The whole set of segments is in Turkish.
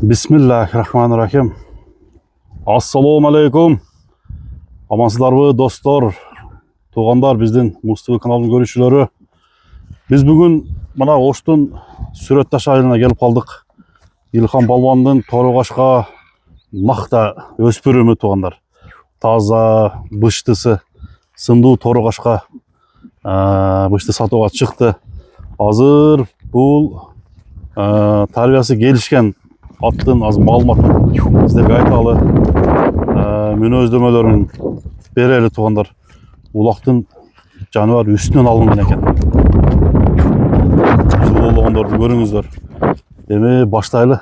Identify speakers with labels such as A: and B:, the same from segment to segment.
A: Bismillahirrahmanirrahim. Assalomu alaykum. Amansızlarmı dostlar, tuğanlar, bizden Mustafa kanalının görüşçüleri. Biz bugün mana Oştun Sürettaş ayına gelip kaldık. İlham Balvan'ın Toruğaşqa maqta öspürümü tuğanlar. Taza bıştısı sındığı Toruğaşqa bıştı satuğa çıktı. Hazır bu tarbiyası gelişken attın az malmatın bizlerge aytalı müne özдөмөлөрүн bereli tuğanlar. Ulaqtın canavar üstünden alıngan eken. Жылуулугуңдарды көрүңүздөр. Эми баштайлы.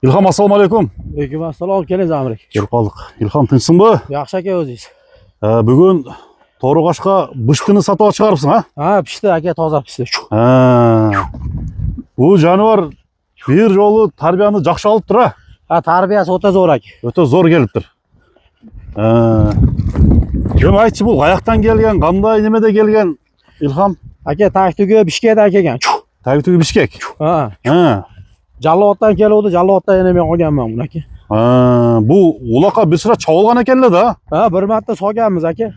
A: İlham, assalamu alaikum.
B: Aleyküm assalam, keliniz Amrik.
A: Келип калдык. İlham, тынчсыңбы?
B: Yaxşı aka o'zingiz.
A: Бүгүн Toruğaşqa bıştını satığa çıkarıpsın ha?
B: Ha, pişti aka, toza pişti.
A: Bu canavar bir jolu tarbiyаны жакшы алып тур.
B: Ha, tarbiyasi o'ta zo'r aka.
A: Өтө зор келиптир. Эми айтчы, бул каяктан келген, кандай немеде келген İlham?
B: Aka, Taktügü Bishkekdan kelgan.
A: Taktügü Bishkek.
B: Ha.
A: Ha.
B: Jallovotdan keluvdi, Jallovotdan yana men olganman buni aka.
A: Bu ulaqqa bir sıra çabılgan ekenle da.
B: Ha, bir marta solganmiz aka.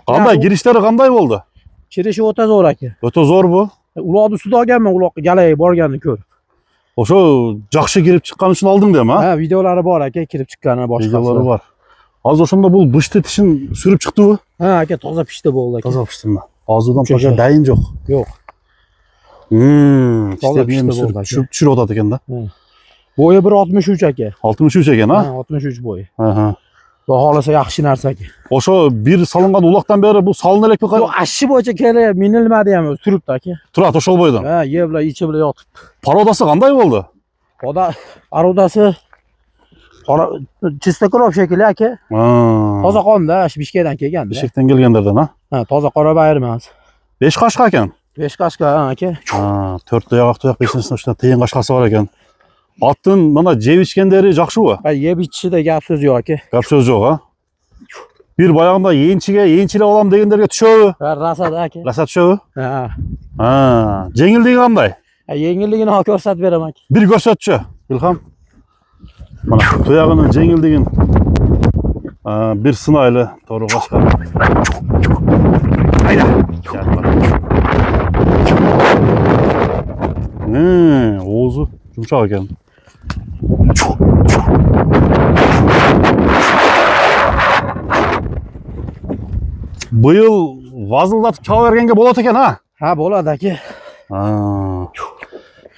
A: Qanday girişleri qanday bo'ldi?
B: Chirishi o'ta zo'r aka.
A: O'ta zo'r bu.
B: Uloqni ustida olganman, uloqqa galay borganini ko'rib.
A: O'sha yaxshi kirib chiqqan uchun olding dema.
B: Ha, videolari bor aka, kirib chiqqani boshqa.
A: Videolari bor. Hozir o'shanda bu bishti tishin surib chiqdi bu.
B: Ha aka, toza pishdi bo'ldi aka.
A: Toza pishdimi? Hozirdan to'g'ri dayin yo'q.
B: Yo'q.
A: Toza pishdi bo'ldi. Tushirib o'tadi ekanda.
B: Bo'yi 1.63 aka.
A: 63 ekan ha?
B: Ha, 63 bo'yi.
A: Ha.
B: Xudo xolasa yaxshi narsa aka.
A: O'sha bir solingan uloqdan beri bu solinelekmi?
B: Yo'q, ashi bo'yicha kelib, minilmadi ham, turibdi aka.
A: Turadi o'sha bo'ydan.
B: Ha, ye bilan ichi bilan yotibdi.
A: Parodasi qanday bo'ldi?
B: Arodasi qora chistakrov shekilli aka. Toza qonda, Bishkekdan kelganda.
A: Bishkekdan kelganlardan ha?
B: Ha, toza qora bayir emas.
A: 5 qashqa ekan.
B: 5 qashqa aka.
A: Ha, 4 toyoq 5-sini ustidan teyin qashqasi bor ekan. Attın mana jeb ichgandari yaxshi bu.
B: Ha, yeb ichishida gap so'z yo'q aka.
A: Gap so'z yo'q ha. Bir bayağında yeyinchilab olam deganlarga tushavi.
B: Ha, rasad aka.
A: Rasad tushavi?
B: Ha.
A: Ha, yengilligi qanday?
B: Ha, yengilligini ko'rsatib beraman aka.
A: Bir ko'rsatchi, İlham. Mana toyog'ining yengilligini bir sinayli Toruğaşqa. Hayda. Oğuzu yumşaq ekan. Bu yıl vazıldatып çaba vergenge bolat ekan ha?
B: Ha, bo'ladi aka.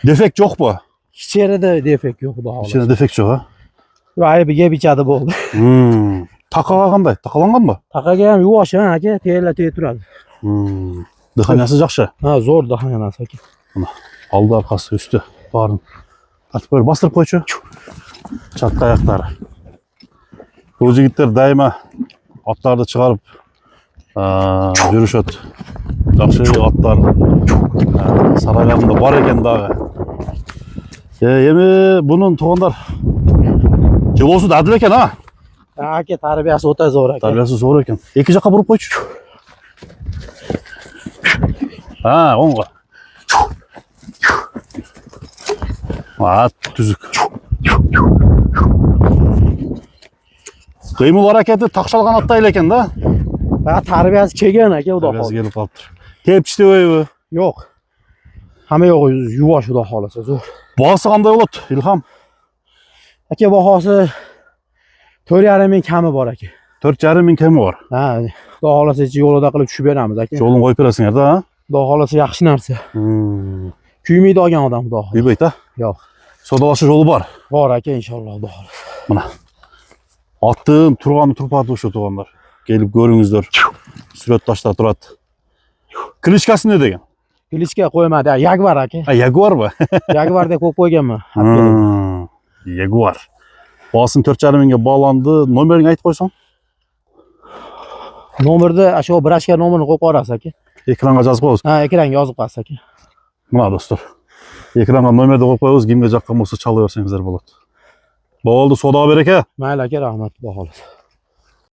A: Defekt yo'q bu.
B: İçeride defekt yo'q, xudo xolasa.
A: İçeride defekt yo'q ha?
B: Aybi yeb ichadi bo'ldi.
A: Taqaga qanday? Taqalanganmi?
B: Taqaga ham yuvosh ha aka, teyla turadi.
A: Dixanasi yaxshi.
B: Ha, zo'r dixanasi aka.
A: Mana aldı arkası üstü barın. Artık böyle bastırıp koyçu. Çatlı ayakları. Bu jigitler daima atlarda çıkarıp yürüşöt. Yaxşı atlar saraylarında var eken dağı. Yemi bunun tuğanlar kilosu da adil eken ha?
B: Ha aka, tarbiyasi o'ta zo'r aka.
A: Tarbiyasi zo'r eken. İki жаққа burup koyçu. Ha, onga. Tüzük. Kıymıl hareketi takşalgan attayla eken da.
B: Ha, tarbiyasi kelgan aka, xudo
A: Tarbiyasi
B: xolasa.
A: kelib qolibdir. Tepishdi o'yi.
B: Yo'q. Hamma yo'q, yuvosh xudo xolasa, zo'r.
A: Bahası qanday bo'ladi, İlham?
B: Aka, bahosi 4,5 ming kami bor aka.
A: 4,5 ming kami bor.
B: Ha, xudo xolasa yo'lida qilib tushib beramiz aka.
A: Yo'lini qo'yib berasizlar-da, ha?
B: Xudo xolasa yaxshi narsa. Kuymaydi olgan odam, xudo xolasa.
A: Kuymaydi, ha?
B: Yo'q.
A: Sodalashish yo'li bor.
B: Bor aka, inshaalloh, xudo xolasa.
A: Mana. Attım, turgani turpadi o'sha tuğanlar. Kelib ko'ringizlar. Suratdoshlar turadi. Klitchkasi ne degan?
B: Klichka qo'ymadi, Jaguar aka.
A: Ha, Jaguar mı?
B: Jaguarda ko'p qo'yganman.
A: Jaguar. Basın 4,5 mingga bağlandı. Nomerini aytib qo'ysang.
B: Nomerni, shu birashka nomerini qo'yib qo'yasiz aka.
A: Ekranga yozib qo'yasiz.
B: Ha, ekranga yozib qo'yasiz aka.
A: Mana do'stlar. Ekranga nomerni qo'yib qo'yasiz, kimga yoqqan bo'lsa chalaversangizlar bo'ladi. Bo'ldi, Xudo beraka.
B: Mayli aka, rahmat, xudo xolasa.